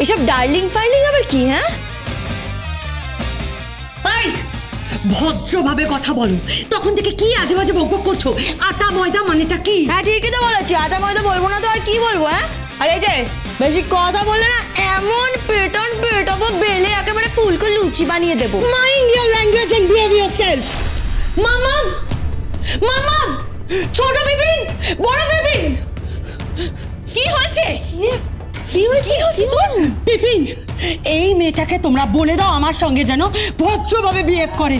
এসব ডার্লিং ফার্লিং আবার কি? হ্যাঁ ভদ্রভাবে কথা বলো। তখন থেকে কি আজে বাজে বকবক করছো? আটা ময়দা মানেটা কি? হ্যাঁ ঠিকই তো বলেছি, আটা ময়দা বলবো না তো আর কি বলবো? হ্যাঁ আর এই যে বেশি কথা বললে না এমন পেটন পেটাবো বেলে একেবারে ফুলকো লুচি বানিয়ে দেবো। Mind your language and behave yourself. মামাম মামাম, ছোট বিপিন, বড় বিপিন, কি হয়েছে? কি হয়েছে তোর? বিপিন, এই মেয়েটাকে তোমরা বলে দাও আমার সঙ্গে যেন ভদ্রভাবে বিহেভ করে।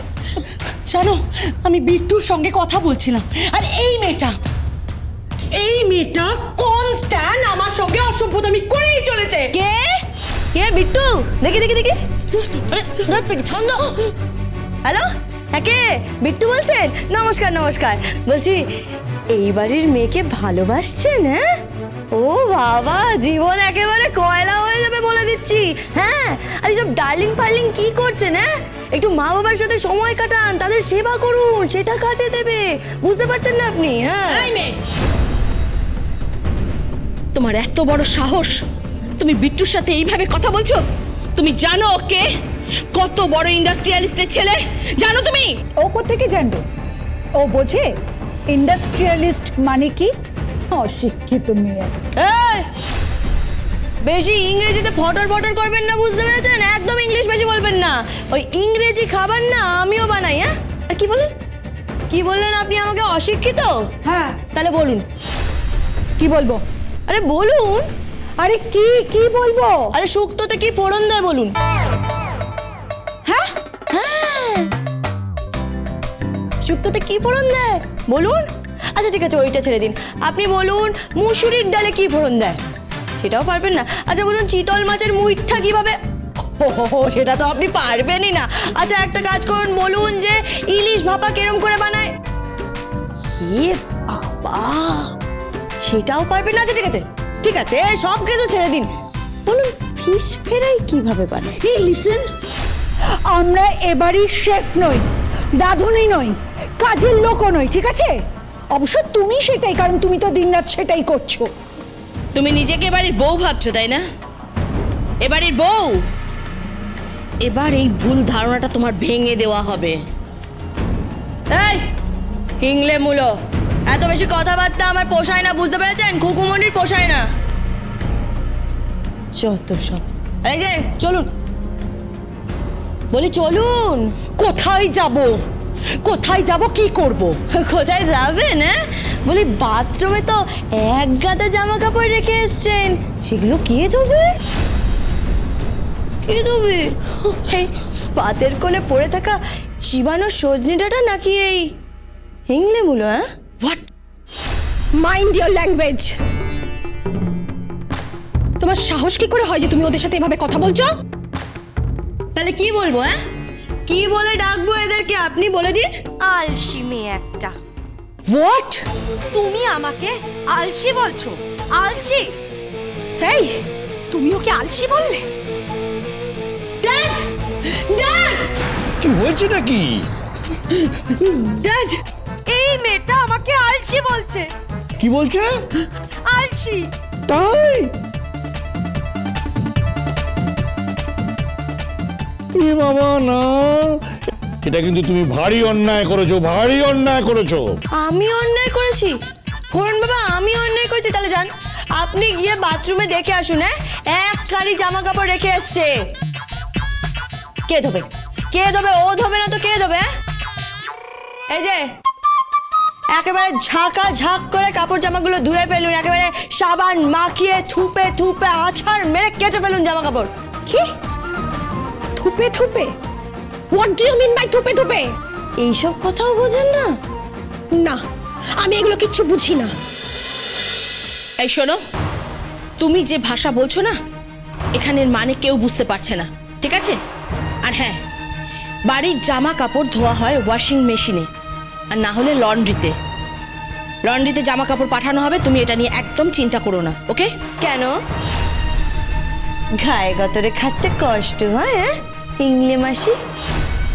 জানো আমি বিট্টুর সঙ্গে কথা বলছিলাম, আর এই মেয়েটা কনস্ট্যান্ট আমার সঙ্গে অসভ্যতামি করেই চলেছে। কে কে বিট্টু? দেখি দেখি দেখি। ছন্দ। হ্যালো, হ্যাঁ কে? বিট্টু বলছেন? নমস্কার নমস্কার। বলছি এই বাড়ির মেয়েকে ভালোবাসছেন? হ্যাঁ ও বাবা, জীবন একেবারে কয়লা হয়ে যাবে বলে দিচ্ছি। হ্যাঁ আর এইসব ডার্লিং ফার্লিং কি করছেন? হ্যাঁ একটু মা বাবার সাথে সময় কাটান, তাদের সেবা করুন, সেটা কাজে দেবে। বুঝতে পারছেন না আপনি? হ্যাঁ তোমার এত বড় সাহস, তুমি বিট্টুর সাথে এইভাবে কথা বলছো? তুমি জানো ওকে কত বড় ইন্ডাস্ট্রিয়ালিস্টের ছেলে? জানো তুমি? ও কোত্থেকে জানবে? ও বোঝে ইন্ডাস্ট্রিয়ালিস্ট মানে কি? অশিক্ষিত মেয়ে। বেশি ইংরেজিতে ফটর ফটর করবেন না, বুঝতে পেরেছেন? একদম ইংলিশ বেশি বলবেন না। ওই ইংরেজি খাবার না আমিও বানাই। হ্যাঁ আর কি বলেন? কি বললেন আপনি আমাকে? অশিক্ষিত? হ্যাঁ তাহলে বলুন কি বলবো? আরে বলুন। আরে কি কি বলবো? আরে শুক্তোতে কি ফোড়ন দেয় বলুন। হ্যাঁ হ্যাঁ শুক্তোতে কি ফোড়ন দেয় বলুন। আচ্ছা ঠিক আছে ওইটা ছেড়ে দিন, আপনি বলুন মুসুরির ডালে কি ফোড়ন দেয়? সেটাও পারবেন না। আচ্ছা বলুন চিতল মাছের মুইঠা কিভাবে? সেটা তো আপনি পারবেনই না। আচ্ছা একটা কাজ করুন, বলুন যে ইলিশ ভাপা কেরম করে বানায়? বাবা, সেটাও পারবেন না। আচ্ছা ঠিক আছে ঠিক আছে সব কিছু ছেড়ে দিন, বলুন ফিশ ফ্রাই কিভাবে বানায়? এই লিসেন, আমরা এবারই শেফ নই, রাঁধুনি নই, কাজের লোকও নই, ঠিক আছে? অবশ্য তুমি সেটাই, কারণ তুমি তো দিনরাত সেটাই করছো। তুমি নিজেকে এবাড়ির বউ ভাবছো তাই না? এবাড়ির বউ। এবার এই ভুল ধারণাটা তোমার ভেঙে দেওয়া হবে। এই হিংলে মূলো, এত বেশি কথাবার্তা আমার পোষায় না, বুঝতে পেরেছেন? খুকুমনির পোষায় না। যত সব। এই যে চলুন বলি, চলুন। কোথায় যাব? কোথায় যাব? কি করব? কোথায় যাবেন? হ্যাঁ বলি বাথরুমে তো এক গাদা জামা কাপড় রেখে এসছেন, সেগুলো কে ধোবে? কে ধোবে? এই পাতের কোণে পড়ে থাকা চিবানো সজনে ডাঁটা নাকি এই হিংলে মূলো? হ্যাঁ হোয়াট? Mind your language. তোমার সাহস কি করে হয় যে তুমি ওদের সাথে এভাবে কথা বলছো? তাহলে কি বলবো? হ্যাঁ কি বলে ডাকবো এদেরকে আপনি বলে দিন। আলসি মেয়ে একটা। হোয়াট? তুমি আমাকে আলসি বলছো? আলসি? এই তুমি ওকে আলসি বললে? ড্যাড ড্যাড কি হয়েছে নাকি? ড্যাড এই মেয়েটা আমাকে আলসি বলছে। কি বলছে? আলসি। তাই? এ বাবা না, এটা কিন্তু তুমি ভারী অন্যায় করেছো, ভারী অন্যায় করেছো। আমি অন্যায় করেছি? ফোরন বাবা আমি অন্যায় করেছি? তাহলে যান আপনি গিয়ে বাথরুমে দেখে আসুন। হ্যাঁ এক কারি জামা কাপড় রেখে এসছে। কে ধোবে? কে ধোবে? ও ধোবে না তো কে ধোবে? এই যে একেবারে ঝাঁকা ঝাঁক করে কাপড় জামাগুলো ধুয়ে ফেলুন, একেবারে সাবান মাখিয়ে থুপে থুপে আছাড় মেরে কেচে ফেলুন জামা কাপড়। কি থুপে থুপে? What do you mean by থুপে থুপে? এইসব কথাও বোঝেন না? না আমি এগুলো কিচ্ছু বুঝি না। এই শোনো, তুমি যে ভাষা বলছো না এখানের মানে কেউ বুঝতে পারছে না, ঠিক আছে? আর হ্যাঁ, বাড়ির জামা কাপড় ধোয়া হয় ওয়াশিং মেশিনে, আর না হলে লন্ড্রিতে। লন্ড্রিতে জামা কাপড় পাঠানো হবে, তুমি এটা নিয়ে একদম চিন্তা করো না, ওকে? কেন গায়ে গতরে খাটতে কষ্ট হয়? হ্যাঁ হিংলে মাসি।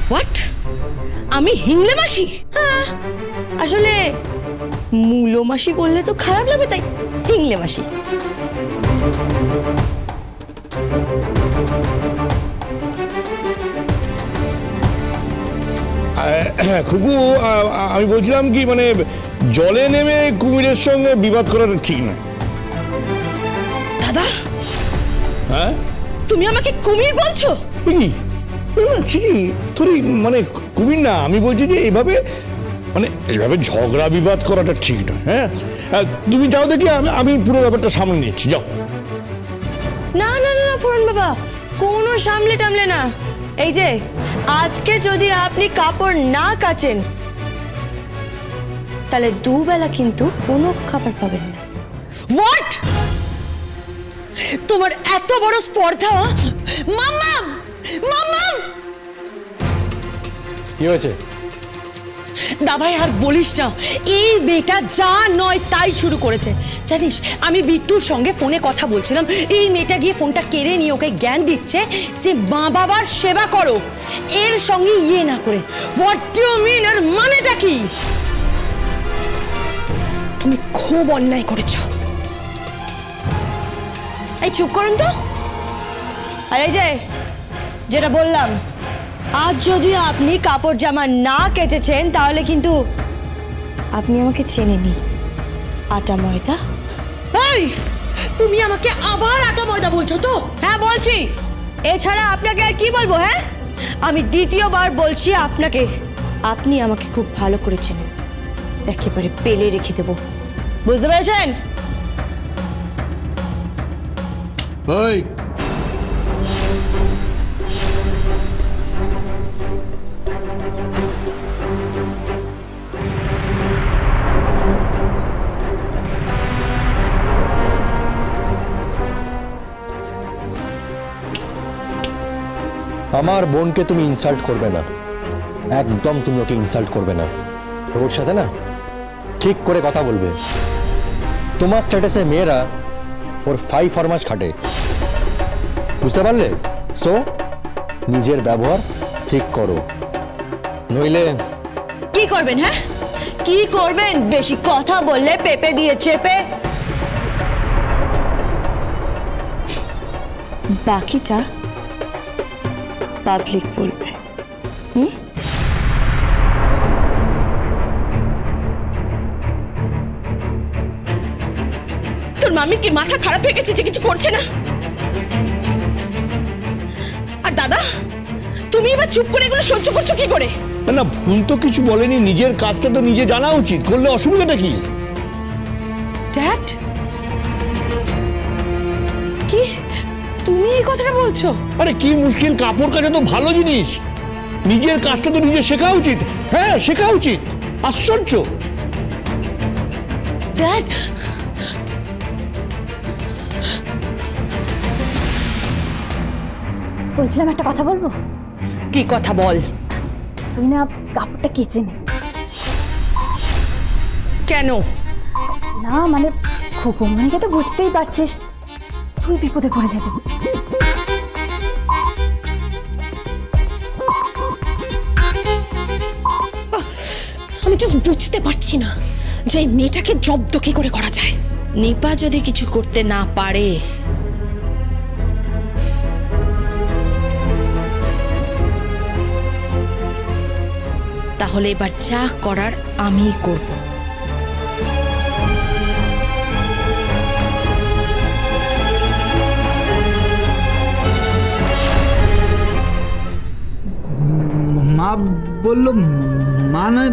হোয়াট? আমি হিংলে মাসি? হ্যাঁ আসলে মূলো মাসি বললে তো খারাপ লাগবে, তাই হিংলে মাসি। খুকু, আমি বলছিলাম কি, মানে জলে নেমে কুমিরের সঙ্গে বিবাদ করাটা ঠিক না। দাদা, হ্যাঁ, তুমি আমাকে কুমির বলছো? না ছিচি, তোরই মানে কুমির না, আমি বলছি যে এইভাবে মানে এইভাবে ঝগড়া বিবাদ করাটা ঠিক না। হ্যাঁ, তুমি যাও দেখি, আমি পুরো ব্যাপারটা সামনে নিচ্ছি, যাও। না না না পুরন বাবা, কোনো সামলে টামলে না। এই যে আজকে যদি আপনি কাপড় না কাচেন তাহলে দুবেলা কিন্তু কোনো খাবার পাবেন না। হোয়াট? তোমার এত বড় স্পর্ধা? মাম্মাম, মাম্মাম, কি হয়েছে? দাভাই আর বলিস না, এই মেয়েটা যা নয় তাই শুরু করেছে। জানিস, আমি বিট্টুর সঙ্গে ফোনে কথা বলছিলাম, এই মেয়েটা গিয়ে ফোনটা কেড়ে নিয়ে ওকে জ্ঞান দিচ্ছে যে মা বাবার সেবা করো, এর সঙ্গে ইয়ে না করে। What do you mean? এর মানেটা কি? তুমি খুব অন্যায় করেছো। এই চুপ করুন তো। আর এই যে যেটা বললাম, আজ যদি আপনি কাপড় জামা না কেচেছেন তাহলে কিন্তু আপনি আমাকে চেনেনি। আটা ময়দা। এই, তুমি আমাকে আবার আটা ময়দা বলছো তো? হ্যাঁ বলছি, এছাড়া আপনাকে আর কি বলবো? হ্যাঁ, আমি দ্বিতীয়বার বলছি আপনাকে, আপনি আমাকে খুব ভালো করে চেনেন, একেবারে পেলে রেখে দেবো, বুঝতে পেরেছেন? ওই, আমার বোনকে তুমি ইনসাল্ট করবে না, একদম তুমি ওকে ইনসাল্ট করবে না। ওর সাথে না ঠিক করে কথা বলবে। তোমার স্ট্যাটাসে মেয়েরা ওর 5 ফরমাস খাটে, বুঝতে পারলে? সো নিজের ব্যবহার ঠিক করো, নইলে। কি করবেন? হ্যাঁ, কি করবেন? বেশি কথা বললে পেপে দিয়ে চেপে বাকিটা পাবলিক বলবে। তোর মামির কি মাথা খারাপ হয়ে গেছে যে কিছু করছে না? আর দাদা, তুমি এবার চুপ করে এগুলো সহ্য করছো কি করে? না, ভুল তো কিছু বলেনি, নিজের কাজটা তো নিজে জানা উচিত, করলে অসুবিধাটা কি? ড্যাড, কি তুমি এই কথাটা বলছো? আরে কি মুশকিল, কাপড় কাচা তো ভালো জিনিস, নিজের কাজটা তো নিজে শেখা উচিত। হ্যাঁ, শেখা উচিত। আশ্চর্য। ড্যাড, বলছিলাম একটা কথা বলবো। কি কথা বল? তুমি না কাপড়টা কেচে নে। কেন? না মানে খুকুমনিকে তো বুঝতেই পারছিস, তুই বিপদে পড়ে যাবি। আমি জাস্ট বুঝতে পারছি না যে এই মেয়েটাকে জব্দ কি করে করা যায়। নিপা যদি কিছু করতে না পারে তাহলে এবার যা করার আমিই করব। মা বলল, মা নয়,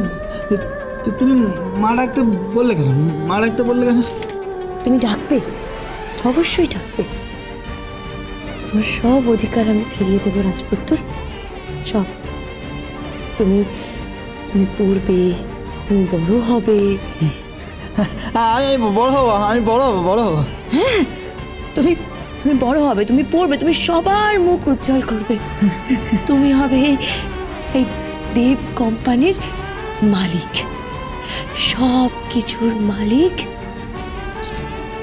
তুমি মা ডাকতে বললে কেন? মা ডাকতে বললে কেন? তুমি ডাকবে, অবশ্যই ডাকবে। তোমার সব অধিকার আমি ফিরিয়ে দেবো রাজপুত্র, সব। তুমি তুমি পড়বে, তুমি বড় হবে। আমি বড় হবো, আমি বড় হবো, বড় হবো। হ্যাঁ, তুমি তুমি বড় হবে, তুমি পড়বে, তুমি সবার মুখ উজ্জ্বল করবে। তুমি হবে এই দেব কোম্পানির মালিক, সব কিছুর মালিক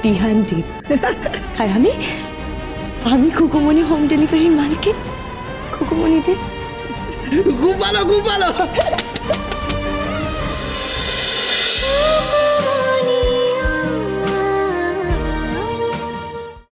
বিহান দেব। আর আমি খুকুমনি হোম ডেলিভারির মালিক, খুকুমনি দেব। খুব ভালো, খুব ভালো।